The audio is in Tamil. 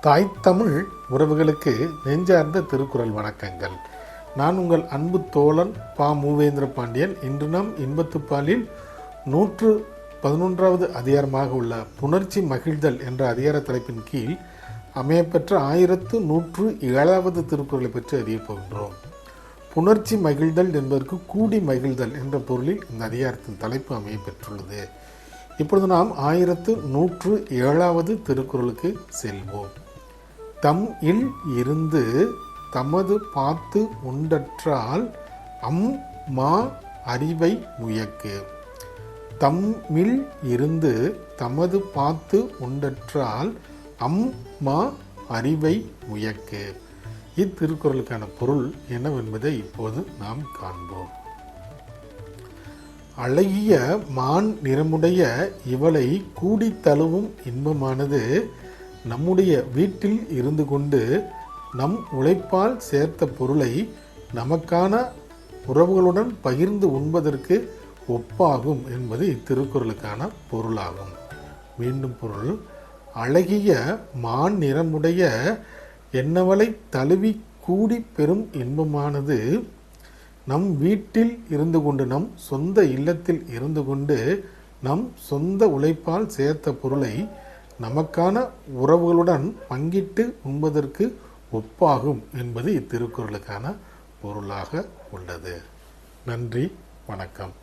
தாய் தமிழ் உறவுகளுக்கு நெஞ்சார்ந்த திருக்குறள் வணக்கங்கள். நான் உங்கள் அன்பு தோழன் பா மூவேந்திர பாண்டியன். இன்று நாம் இன்பத்துப்பாலில் 111வது அதிகாரமாக உள்ள புணர்ச்சி மகிழ்தல் என்ற அதிகார தலைப்பின் கீழ் அமையப்பெற்ற 1107வது திருக்குறளை பற்றி அறியப் போகின்றோம். புணர்ச்சி மகிழ்தல் என்பதற்கு கூடி மகிழ்தல் என்ற பொருளில் இந்த அதிகாரத்தின் தலைப்பு அமையப்பெற்றுள்ளது. இப்பொழுது நாம் 1107வது திருக்குறளுக்கு செல்வோம். தம் இல் இருந்து தமது பாத்து உண்டற்றால் மா அறிவை முயக்கு. தம்மில் இருந்து தமது பாத்து உண்டற்றால் மா அறிவை முயக்கு. இத்திருக்குறளுக்கான பொருள் என்னவென்பதை இப்போது நாம் காண்போம். அழகிய மான் நிறமுடைய இவளை கூடி தழுவும் இன்பமானது நம்முடைய வீட்டில் இருந்து கொண்டு நம் உழைப்பால் சேர்த்த பொருளை நமக்கான உறவுகளுடன் பகிர்ந்து உண்பதற்கு ஒப்பாகும் என்பது இத்திருக்குறளுக்கான பொருளாகும். மீண்டும் பொருள்: அழகிய மான் நிறமுடைய என்னவளை தழுவி கூடி பெறும் இன்பமானது நம் வீட்டில் இருந்து கொண்டு, நம் சொந்த இல்லத்தில் இருந்து கொண்டு நம் சொந்த உழைப்பால் சேர்த்த பொருளை நமக்கான உறவுகளுடன் பங்கிட்டு உண்பதற்கு ஒப்பாகும் என்பது இத்திருக்குறளுக்கான பொருளாக உள்ளது. நன்றி, வணக்கம்.